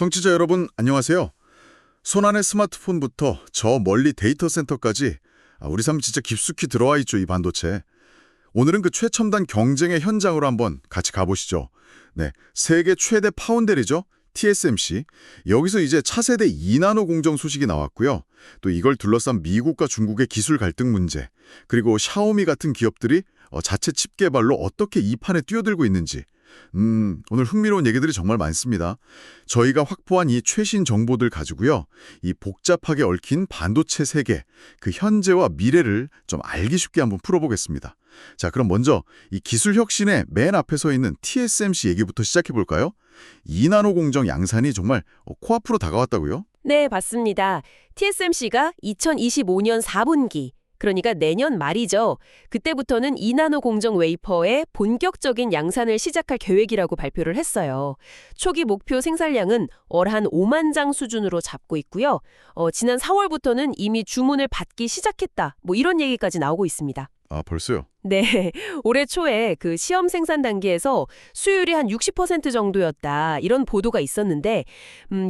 청취자 여러분 안녕하세요. 손안의 스마트폰부터 저 멀리 데이터 센터까지 우리 삶 진짜 깊숙이 들어와 있죠, 이 반도체. 오늘은 그 최첨단 경쟁의 현장으로 한번 같이 가보시죠. 네, 세계 최대 파운드리죠. TSMC. 여기서 이제 차세대 2나노 공정 소식이 나왔고요. 또 이걸 둘러싼 미국과 중국의 기술 갈등 문제, 그리고 샤오미 같은 기업들이 자체 칩 개발로 어떻게 이 판에 뛰어들고 있는지, 오늘 흥미로운 얘기들이 정말 많습니다. 저희가 확보한 이 최신 정보들 가지고요, 이 복잡하게 얽힌 반도체 세계, 그 현재와 미래를 좀 알기 쉽게 한번 풀어보겠습니다. 자, 그럼 먼저 이 기술 혁신의 맨 앞에 서 있는 TSMC 얘기부터 시작해 볼까요? 2나노 공정 양산이 정말 코앞으로 다가왔다고요? 네, 맞습니다. TSMC가 2025년 4분기, 그러니까 내년 말이죠. 그때부터는 2나노 공정 웨이퍼의 본격적인 양산을 시작할 계획이라고 발표를 했어요. 초기 목표 생산량은 월 한 5만 장 수준으로 잡고 있고요. 지난 4월부터는 이미 주문을 받기 시작했다. 이런 얘기까지 나오고 있습니다. 아, 벌써요? 네, 올해 초에 그 시험 생산 단계에서 수율이 한 60% 정도였다, 이런 보도가 있었는데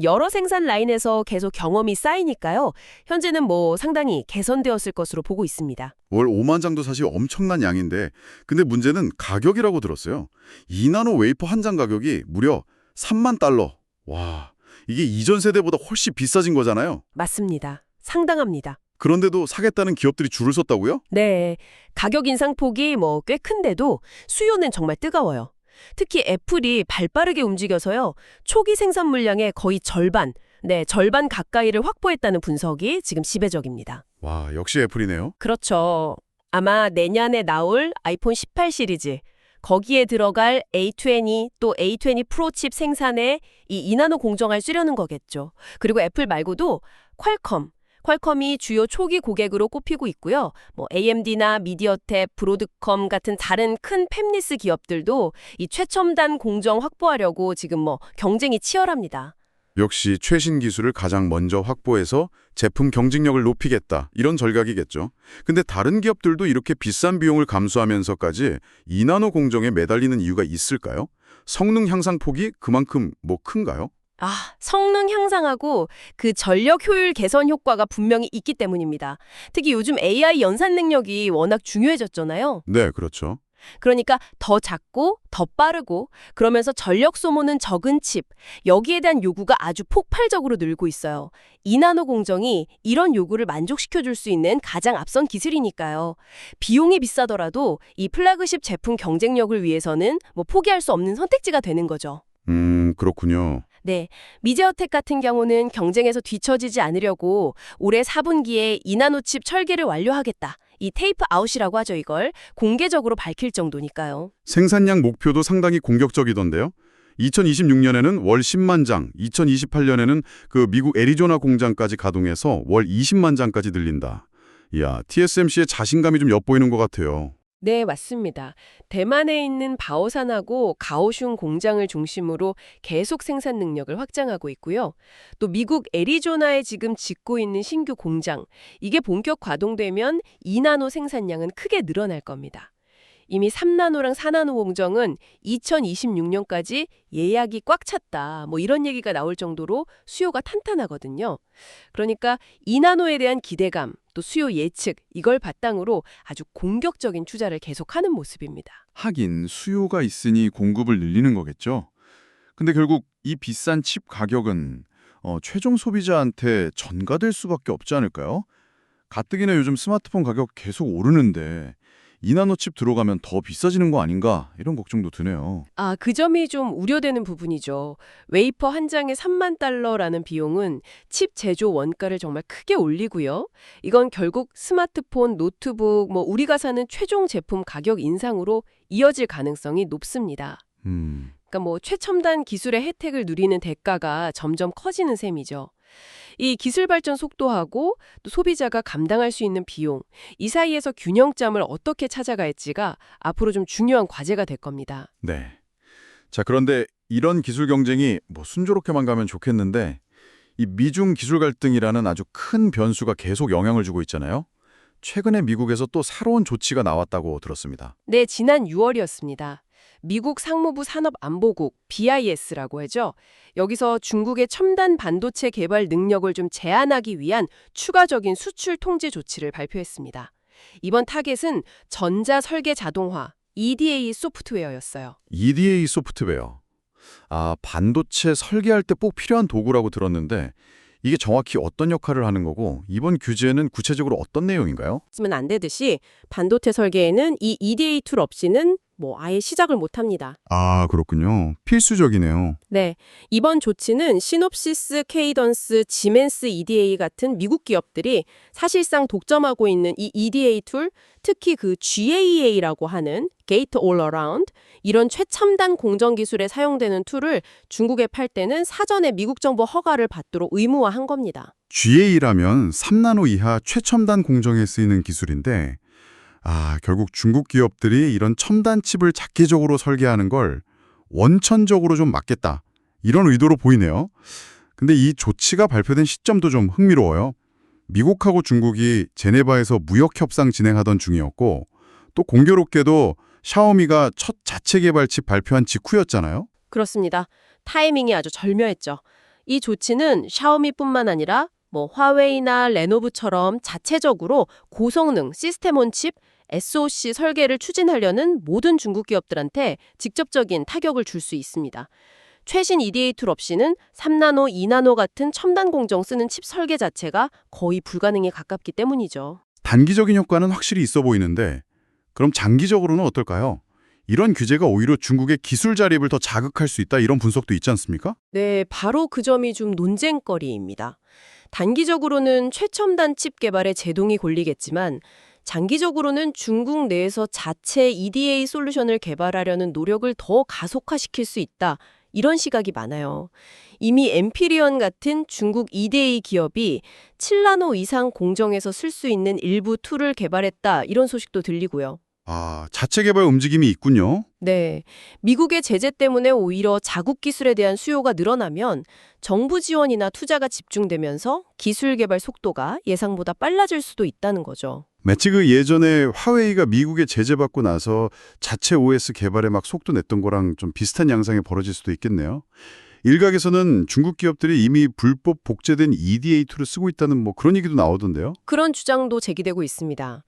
여러 생산 라인에서 계속 경험이 쌓이니까요. 현재는 상당히 개선되었을 것으로 보고 있습니다. 월 5만 장도 사실 엄청난 양인데, 근데 문제는 가격이라고 들었어요. 2나노 웨이퍼 한 장 가격이 무려 3만 달러. 와, 이게 이전 세대보다 훨씬 비싸진 거잖아요. 맞습니다. 상당합니다. 그런데도 사겠다는 기업들이 줄을 섰다고요? 네, 가격 인상폭이 꽤 큰데도 수요는 정말 뜨거워요. 특히 애플이 발빠르게 움직여서요. 초기 생산 물량의 거의 절반, 절반 가까이를 확보했다는 분석이 지금 지배적입니다. 와, 역시 애플이네요. 그렇죠. 아마 내년에 나올 아이폰 18 시리즈, 거기에 들어갈 A20 또 A20 프로 칩 생산에 이 2나노 공정을 쓰려는 거겠죠. 그리고 애플 말고도 퀄컴이 주요 초기 고객으로 꼽히고 있고요. AMD나 미디어텍, 브로드컴 같은 다른 큰 팹리스 기업들도 이 최첨단 공정 확보하려고 지금 경쟁이 치열합니다. 역시 최신 기술을 가장 먼저 확보해서 제품 경쟁력을 높이겠다, 이런 전략이겠죠. 근데 다른 기업들도 이렇게 비싼 비용을 감수하면서까지 2나노 공정에 매달리는 이유가 있을까요? 성능 향상 폭이 그만큼 큰가요? 성능 향상하고 그 전력 효율 개선 효과가 분명히 있기 때문입니다. 특히 요즘 AI 연산 능력이 워낙 중요해졌잖아요. 네, 그렇죠. 그러니까 더 작고 더 빠르고 그러면서 전력 소모는 적은 칩, 여기에 대한 요구가 아주 폭발적으로 늘고 있어요. 2나노 공정이 이런 요구를 만족시켜줄 수 있는 가장 앞선 기술이니까요. 비용이 비싸더라도 이 플래그십 제품 경쟁력을 위해서는 포기할 수 없는 선택지가 되는 거죠. 그렇군요. 네, 미디어텍 같은 경우는 경쟁에서 뒤처지지 않으려고 올해 4분기에 2나노 칩 설계를 완료하겠다, 이 테이프 아웃이라고 하죠, 이걸 공개적으로 밝힐 정도니까요. 생산량 목표도 상당히 공격적이던데요. 2026년에는 월 10만 장, 2028년에는 그 미국 애리조나 공장까지 가동해서 월 20만 장까지 늘린다. 이야, TSMC의 자신감이 좀 엿보이는 것 같아요. 네, 맞습니다. 대만에 있는 바오산하고 가오슝 공장을 중심으로 계속 생산 능력을 확장하고 있고요. 또 미국 애리조나에 지금 짓고 있는 신규 공장, 이게 본격 가동되면 2나노 생산량은 크게 늘어날 겁니다. 이미 3나노랑 4나노 공정은 2026년까지 예약이 꽉 찼다, 이런 얘기가 나올 정도로 수요가 탄탄하거든요. 그러니까 2나노에 대한 기대감, 또 수요 예측, 이걸 바탕으로 아주 공격적인 투자를 계속하는 모습입니다. 하긴 수요가 있으니 공급을 늘리는 거겠죠. 근데 결국 이 비싼 칩 가격은 최종 소비자한테 전가될 수밖에 없지 않을까요? 가뜩이나 요즘 스마트폰 가격 계속 오르는데 2나노 칩 들어가면 더 비싸지는 거 아닌가, 이런 걱정도 드네요. 그 점이 좀 우려되는 부분이죠. 웨이퍼 한 장에 3만 달러라는 비용은 칩 제조 원가를 정말 크게 올리고요. 이건 결국 스마트폰, 노트북, 우리가 사는 최종 제품 가격 인상으로 이어질 가능성이 높습니다. 그러니까 최첨단 기술의 혜택을 누리는 대가가 점점 커지는 셈이죠. 이 기술 발전 속도하고 또 소비자가 감당할 수 있는 비용, 이 사이에서 균형점을 어떻게 찾아갈지가 앞으로 좀 중요한 과제가 될 겁니다. 네. 자, 그런데 이런 기술 경쟁이 순조롭게만 가면 좋겠는데, 이 미중 기술 갈등이라는 아주 큰 변수가 계속 영향을 주고 있잖아요. 최근에 미국에서 또 새로운 조치가 나왔다고 들었습니다. 네, 지난 6월이었습니다. 미국 상무부 산업안보국 BIS라고 하죠. 여기서 중국의 첨단 반도체 개발 능력을 좀 제한하기 위한 추가적인 수출 통제 조치를 발표했습니다. 이번 타겟은 전자 설계 자동화, EDA 소프트웨어였어요. EDA 소프트웨어. 반도체 설계할 때 꼭 필요한 도구라고 들었는데 이게 정확히 어떤 역할을 하는 거고 이번 규제는 구체적으로 어떤 내용인가요? 쓰면 안 되듯이 반도체 설계에는 이 EDA 툴 없이는 아예 시작을 못 합니다. 아, 그렇군요. 필수적이네요. 네, 이번 조치는 시놉시스, 케이던스, 지멘스 EDA 같은 미국 기업들이 사실상 독점하고 있는 이 EDA 툴, 특히 그 GAA라고 하는 Gate All Around, 이런 최첨단 공정 기술에 사용되는 툴을 중국에 팔 때는 사전에 미국 정부 허가를 받도록 의무화한 겁니다. GA라면 3나노 이하 최첨단 공정에 쓰이는 기술인데 결국 중국 기업들이 이런 첨단 칩을 작기적으로 설계하는 걸 원천적으로 좀 막겠다. 이런 의도로 보이네요. 근데 이 조치가 발표된 시점도 좀 흥미로워요. 미국하고 중국이 제네바에서 무역 협상 진행하던 중이었고 또 공교롭게도 샤오미가 첫 자체 개발 칩 발표한 직후였잖아요. 그렇습니다. 타이밍이 아주 절묘했죠. 이 조치는 샤오미뿐만 아니라 화웨이나 레노브처럼 자체적으로 고성능 시스템온 칩, SoC 설계를 추진하려는 모든 중국 기업들한테 직접적인 타격을 줄 수 있습니다. 최신 EDA 툴 없이는 3나노, 2나노 같은 첨단 공정 쓰는 칩 설계 자체가 거의 불가능에 가깝기 때문이죠. 단기적인 효과는 확실히 있어 보이는데 그럼 장기적으로는 어떨까요? 이런 규제가 오히려 중국의 기술 자립을 더 자극할 수 있다 이런 분석도 있지 않습니까? 네, 바로 그 점이 좀 논쟁거리입니다. 단기적으로는 최첨단 칩 개발에 제동이 걸리겠지만 장기적으로는 중국 내에서 자체 EDA 솔루션을 개발하려는 노력을 더 가속화시킬 수 있다. 이런 시각이 많아요. 이미 엠피리언 같은 중국 EDA 기업이 7나노 이상 공정에서 쓸 수 있는 일부 툴을 개발했다. 이런 소식도 들리고요. 자체 개발 움직임이 있군요. 네, 미국의 제재 때문에 오히려 자국 기술에 대한 수요가 늘어나면 정부 지원이나 투자가 집중되면서 기술 개발 속도가 예상보다 빨라질 수도 있다는 거죠. 마치 그 예전에 화웨이가 미국에 제재받고 나서 자체 OS 개발에 막 속도 냈던 거랑 좀 비슷한 양상이 벌어질 수도 있겠네요. 일각에서는 중국 기업들이 이미 불법 복제된 EDA 툴을 쓰고 있다는 그런 얘기도 나오던데요. 그런 주장도 제기되고 있습니다.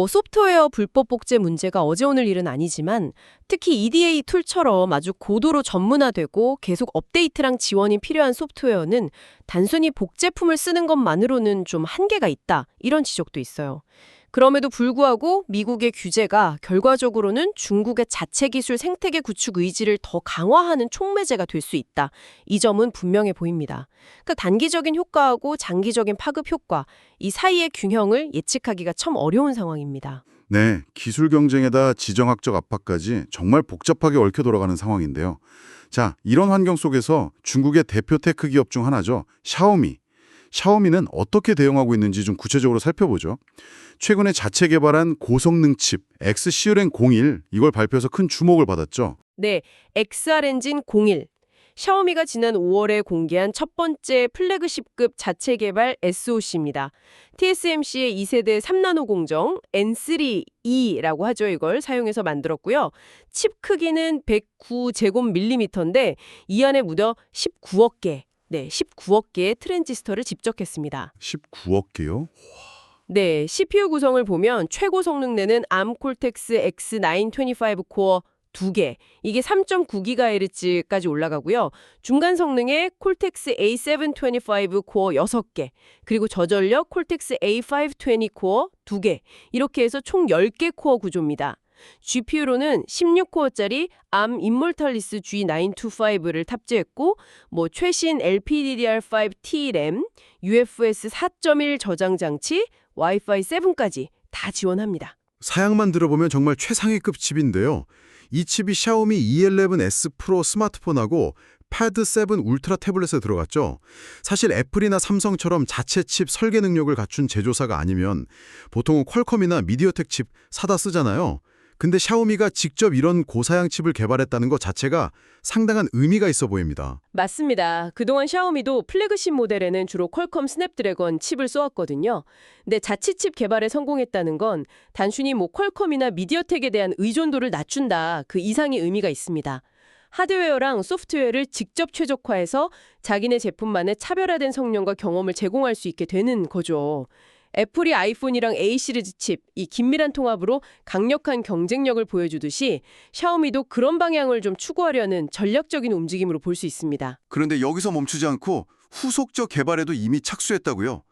소프트웨어 불법 복제 문제가 어제 오늘 일은 아니지만 특히 EDA 툴처럼 아주 고도로 전문화되고 계속 업데이트랑 지원이 필요한 소프트웨어는 단순히 복제품을 쓰는 것만으로는 좀 한계가 있다. 이런 지적도 있어요. 그럼에도 불구하고 미국의 규제가 결과적으로는 중국의 자체 기술 생태계 구축 의지를 더 강화하는 촉매제가 될 수 있다. 이 점은 분명해 보입니다. 그러니까 단기적인 효과하고 장기적인 파급 효과, 이 사이의 균형을 예측하기가 참 어려운 상황입니다. 네, 기술 경쟁에다 지정학적 압박까지 정말 복잡하게 얽혀 돌아가는 상황인데요. 자, 이런 환경 속에서 중국의 대표 테크 기업 중 하나죠. 샤오미. 샤오미는 어떻게 대응하고 있는지 좀 구체적으로 살펴보죠. 최근에 자체 개발한 고성능 칩 XCuren01 이걸 발표해서 큰 주목을 받았죠. 네, XR 엔진 01. 샤오미가 지난 5월에 공개한 첫 번째 플래그십급 자체 개발 SoC입니다. TSMC의 2세대 3나노 공정 N3E라고 하죠. 이걸 사용해서 만들었고요. 칩 크기는 109제곱밀리미터인데 이 안에 무려 19억 개. 19억 개의 트랜지스터를 집적했습니다. 19억 개요? 네, CPU 구성을 보면 최고 성능 내는 ARM Cortex X925 코어 2개, 이게 3.9GHz까지 올라가고요. 중간 성능의 콜텍스 A725 코어 6개, 그리고 저전력 콜텍스 A520 코어 2개, 이렇게 해서 총 10개 코어 구조입니다. GPU로는 16코어짜리 ARM Immortalis G925를 탑재했고 최신 LPDDR5T 램, UFS 4.1 저장 장치, 와이파이 7까지 다 지원합니다. 사양만 들어보면 정말 최상위급 칩인데요. 이 칩이 샤오미 E11S 프로 스마트폰하고 패드 7 울트라 태블릿에 들어갔죠. 사실 애플이나 삼성처럼 자체 칩 설계 능력을 갖춘 제조사가 아니면 보통은 퀄컴이나 미디어텍 칩 사다 쓰잖아요. 근데 샤오미가 직접 이런 고사양 칩을 개발했다는 것 자체가 상당한 의미가 있어 보입니다. 맞습니다. 그동안 샤오미도 플래그십 모델에는 주로 퀄컴 스냅드래곤 칩을 쏘았거든요. 근데 자치칩 개발에 성공했다는 건 단순히 뭐 퀄컴이나 미디어텍에 대한 의존도를 낮춘다, 그 이상의 의미가 있습니다. 하드웨어랑 소프트웨어를 직접 최적화해서 자기네 제품만의 차별화된 성능과 경험을 제공할 수 있게 되는 거죠. 애플이 아이폰이랑 A 시리즈 칩, 이 긴밀한 통합으로 강력한 경쟁력을 보여주듯이 샤오미도 그런 방향을 좀 추구하려는 전략적인 움직임으로 볼 수 있습니다. 그런데 여기서 멈추지 않고 후속적 개발에도 이미 착수했다고요.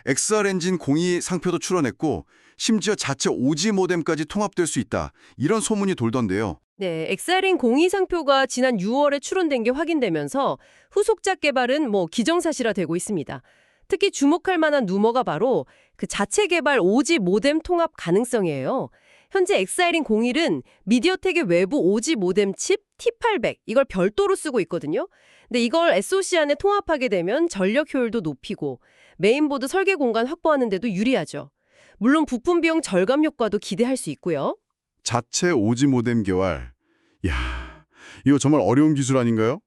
XR 엔진 02 상표도 출원했고 심지어 자체 5G 모뎀까지 통합될 수 있다. 이런 소문이 돌던데요. 네, 엑사린 02 상표가 지난 6월에 출원된 게 확인되면서 후속작 개발은 뭐 기정사실화되고 있습니다. 특히 주목할 만한 루머가 바로 그 자체 개발 5G 모뎀 통합 가능성이에요. 현재 엑사이린 01은 미디어텍의 외부 5G 모뎀 칩 T800 이걸 별도로 쓰고 있거든요. 근데 이걸 SoC 안에 통합하게 되면 전력 효율도 높이고 메인보드 설계 공간 확보하는 데도 유리하죠. 물론 부품 비용 절감 효과도 기대할 수 있고요. 자체 5G 모뎀 개발. 이야, 이거 정말 어려운 기술 아닌가요?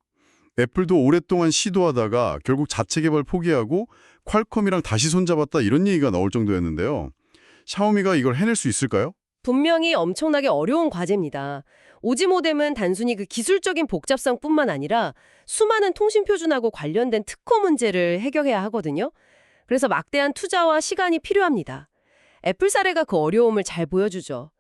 애플도 오랫동안 시도하다가 결국 자체 개발 포기하고 퀄컴이랑 다시 손잡았다 이런 얘기가 나올 정도였는데요. 샤오미가 이걸 해낼 수 있을까요? 분명히 엄청나게 어려운 과제입니다. 5G 모뎀은 단순히 그 기술적인 복잡성뿐만 아니라 수많은 통신 표준하고 관련된 특허 문제를 해결해야 하거든요. 그래서 막대한 투자와 시간이 필요합니다. 애플 사례가 그 어려움을 잘 보여주죠.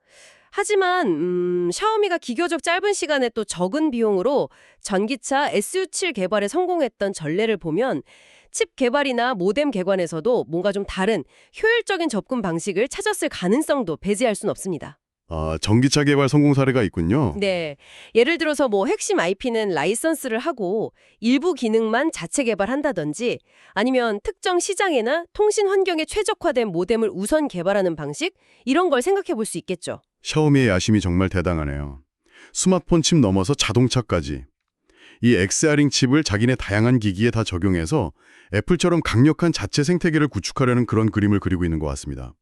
하지만 샤오미가 기교적 짧은 시간에 또 적은 비용으로 전기차 SU7 개발에 성공했던 전례를 보면 칩 개발이나 모뎀 개관에서도 뭔가 좀 다른 효율적인 접근 방식을 찾았을 가능성도 배제할 순 없습니다. 아, 전기차 개발 성공 사례가 있군요. 네, 예를 들어서 뭐 핵심 IP는 라이선스를 하고 일부 기능만 자체 개발한다든지 아니면 특정 시장이나 통신 환경에 최적화된 모뎀을 우선 개발하는 방식 이런 걸 생각해 볼 수 있겠죠. 샤오미의 야심이 정말 대단하네요. 스마트폰 칩 넘어서 자동차까지. 이 XR잉 칩을 자기네 다양한 기기에 다 적용해서 애플처럼 강력한 자체 생태계를 구축하려는 그런 그림을 그리고 있는 것 같습니다.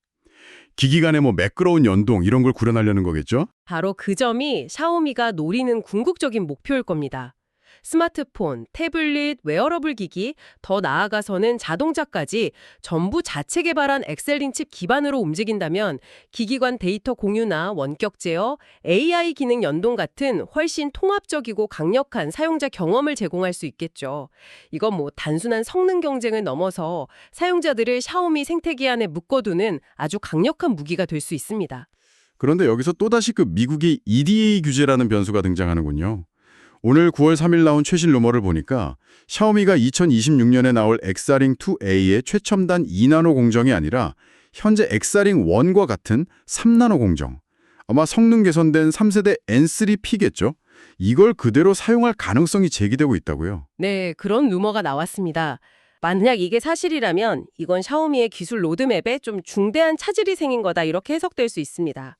기기 간의 뭐 매끄러운 연동 이런 걸 구현하려는 거겠죠? 바로 그 점이 샤오미가 노리는 궁극적인 목표일 겁니다. 스마트폰, 태블릿, 웨어러블 기기, 더 나아가서는 자동차까지 전부 자체 개발한 엑셀링 칩 기반으로 움직인다면 기기 간 데이터 공유나 원격 제어, AI 기능 연동 같은 훨씬 통합적이고 강력한 사용자 경험을 제공할 수 있겠죠. 이건 뭐 단순한 성능 경쟁을 넘어서 사용자들을 샤오미 생태계 안에 묶어두는 아주 강력한 무기가 될 수 있습니다. 그런데 여기서 또다시 그 미국의 EDA 규제라는 변수가 등장하는군요. 오늘 9월 3일 나온 최신 루머를 보니까 샤오미가 2026년에 나올 XR잉2A의 최첨단 2나노 공정이 아니라 현재 XR잉1과 같은 3나노 공정, 아마 성능 개선된 3세대 N3P겠죠? 이걸 그대로 사용할 가능성이 제기되고 있다고요. 네, 그런 루머가 나왔습니다. 만약 이게 사실이라면 이건 샤오미의 기술 로드맵에 좀 중대한 차질이 생긴 거다 이렇게 해석될 수 있습니다.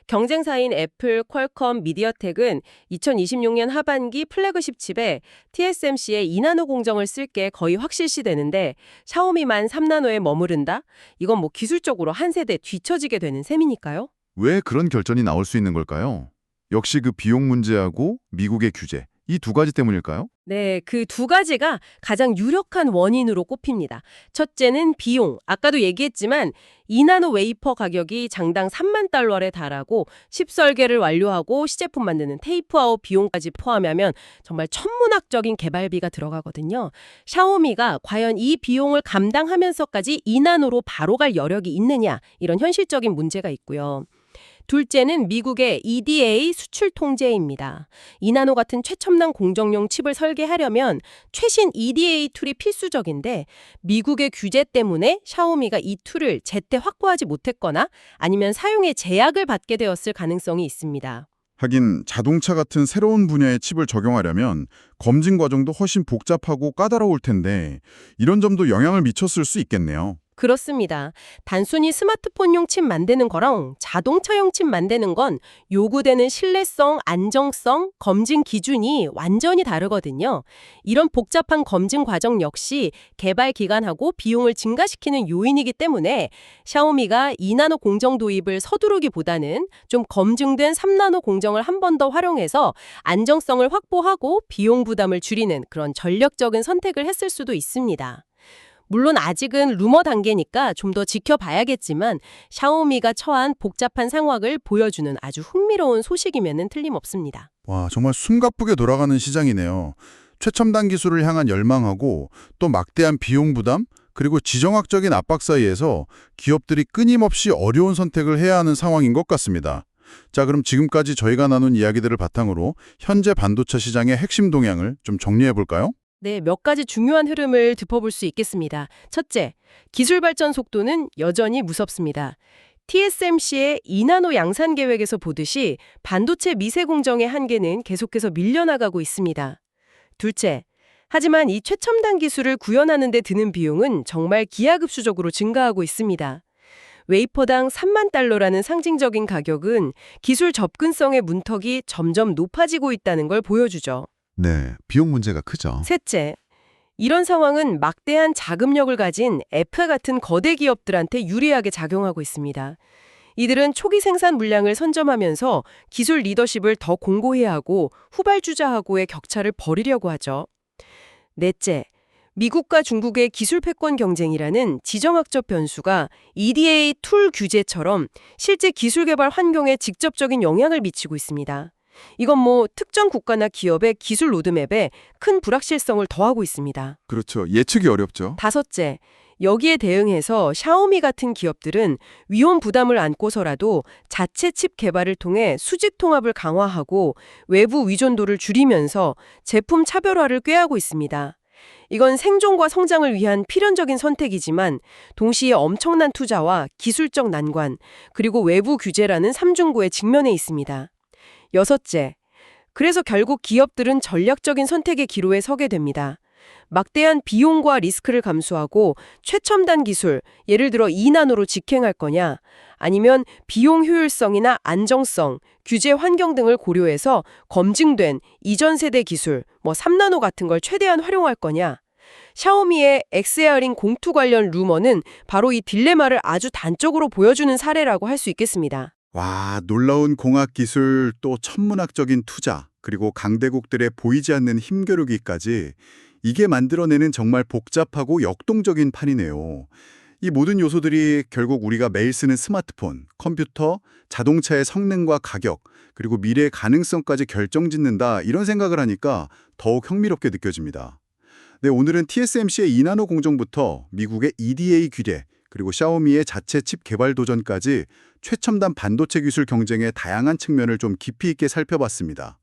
경쟁사인 애플, 퀄컴, 미디어텍은 2026년 하반기 플래그십 칩에 TSMC의 2나노 공정을 쓸 게 거의 확실시되는데 샤오미만 3나노에 머무른다? 이건 뭐 기술적으로 한 세대 뒤처지게 되는 셈이니까요. 왜 그런 결정이 나올 수 있는 걸까요? 역시 그 비용 문제하고 미국의 규제, 이 두 가지 때문일까요? 네, 그 두 가지가 가장 유력한 원인으로 꼽힙니다. 첫째는 비용. 아까도 얘기했지만 2나노 웨이퍼 가격이 장당 3만 달러에 달하고 칩 설계를 완료하고 시제품 만드는 테이프아웃 비용까지 포함하면 정말 천문학적인 개발비가 들어가거든요. 샤오미가 과연 이 비용을 감당하면서까지 2나노로 바로 갈 여력이 있느냐 이런 현실적인 문제가 있고요. 둘째는 미국의 EDA 수출 통제입니다. 2나노 같은 최첨단 공정용 칩을 설계하려면 최신 EDA 툴이 필수적인데 미국의 규제 때문에 샤오미가 이 툴을 제때 확보하지 못했거나 아니면 사용에 제약을 받게 되었을 가능성이 있습니다. 하긴 자동차 같은 새로운 분야의 칩을 적용하려면 검증 과정도 훨씬 복잡하고 까다로울 텐데 이런 점도 영향을 미쳤을 수 있겠네요. 그렇습니다. 단순히 스마트폰용 칩 만드는 거랑 자동차용 칩 만드는 건 요구되는 신뢰성, 안정성, 검증 기준이 완전히 다르거든요. 이런 복잡한 검증 과정 역시 개발 기간하고 비용을 증가시키는 요인이기 때문에 샤오미가 2나노 공정 도입을 서두르기보다는 좀 검증된 3나노 공정을 한 번 더 활용해서 안정성을 확보하고 비용 부담을 줄이는 그런 전략적인 선택을 했을 수도 있습니다. 물론 아직은 루머 단계니까 좀 더 지켜봐야겠지만 샤오미가 처한 복잡한 상황을 보여주는 아주 흥미로운 소식이면은 틀림없습니다. 와, 정말 숨가쁘게 돌아가는 시장이네요. 최첨단 기술을 향한 열망하고 또 막대한 비용 부담, 그리고 지정학적인 압박 사이에서 기업들이 끊임없이 어려운 선택을 해야 하는 상황인 것 같습니다. 자, 그럼 지금까지 저희가 나눈 이야기들을 바탕으로 현재 반도체 시장의 핵심 동향을 좀 정리해 볼까요? 네, 몇 가지 중요한 흐름을 짚어볼 수 있겠습니다. 첫째, 기술 발전 속도는 여전히 무섭습니다. TSMC의 2나노 양산 계획에서 보듯이 반도체 미세 공정의 한계는 계속해서 밀려나가고 있습니다. 둘째, 하지만 이 최첨단 기술을 구현하는 데 드는 비용은 정말 기하급수적으로 증가하고 있습니다. 웨이퍼당 3만 달러라는 상징적인 가격은 기술 접근성의 문턱이 점점 높아지고 있다는 걸 보여주죠. 네, 비용 문제가 크죠. 셋째, 이런 상황은 막대한 자금력을 가진 애플 같은 거대 기업들한테 유리하게 작용하고 있습니다. 이들은 초기 생산 물량을 선점하면서 기술 리더십을 더 공고히 하고 후발주자하고의 격차를 벌이려고 하죠. 넷째, 미국과 중국의 기술 패권 경쟁이라는 지정학적 변수가 EDA 툴 규제처럼 실제 기술 개발 환경에 직접적인 영향을 미치고 있습니다. 이건 특정 국가나 기업의 기술 로드맵에 큰 불확실성을 더하고 있습니다. 그렇죠. 예측이 어렵죠. 다섯째, 여기에 대응해서 샤오미 같은 기업들은 위험 부담을 안고서라도 자체 칩 개발을 통해 수직 통합을 강화하고 외부 의존도를 줄이면서 제품 차별화를 꾀하고 있습니다. 이건 생존과 성장을 위한 필연적인 선택이지만 동시에 엄청난 투자와 기술적 난관, 그리고 외부 규제라는 삼중고에 직면해 있습니다. 여섯째, 그래서 결국 기업들은 전략적인 선택의 기로에 서게 됩니다. 막대한 비용과 리스크를 감수하고 최첨단 기술, 예를 들어 2나노로 직행할 거냐, 아니면 비용 효율성이나 안정성, 규제 환경 등을 고려해서 검증된 이전 세대 기술, 3나노 같은 걸 최대한 활용할 거냐. 샤오미의 XAR인 공투 관련 루머는 바로 이 딜레마를 아주 단적으로 보여주는 사례라고 할 수 있겠습니다. 와, 놀라운 공학 기술, 또 천문학적인 투자, 그리고 강대국들의 보이지 않는 힘겨루기까지 이게 만들어내는 정말 복잡하고 역동적인 판이네요. 이 모든 요소들이 결국 우리가 매일 쓰는 스마트폰, 컴퓨터, 자동차의 성능과 가격, 그리고 미래의 가능성까지 결정짓는다, 이런 생각을 하니까 더욱 흥미롭게 느껴집니다. 네, 오늘은 TSMC의 2나노 공정부터 미국의 EDA 규제, 그리고 샤오미의 자체 칩 개발 도전까지 최첨단 반도체 기술 경쟁의 다양한 측면을 좀 깊이 있게 살펴봤습니다.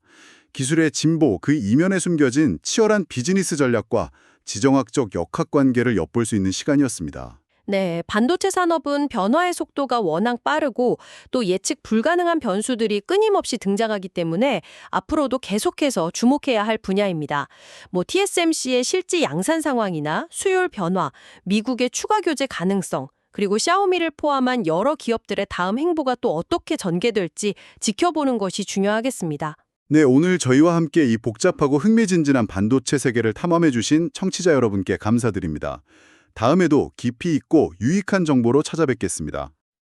기술의 진보, 그 이면에 숨겨진 치열한 비즈니스 전략과 지정학적 역학관계를 엿볼 수 있는 시간이었습니다. 네, 반도체 산업은 변화의 속도가 워낙 빠르고 또 예측 불가능한 변수들이 끊임없이 등장하기 때문에 앞으로도 계속해서 주목해야 할 분야입니다. TSMC의 실제 양산 상황이나 수요율 변화, 미국의 추가 규제 가능성, 그리고 샤오미를 포함한 여러 기업들의 다음 행보가 또 어떻게 전개될지 지켜보는 것이 중요하겠습니다. 네, 오늘 저희와 함께 이 복잡하고 흥미진진한 반도체 세계를 탐험해 주신 청취자 여러분께 감사드립니다. 다음에도 깊이 있고 유익한 정보로 찾아뵙겠습니다.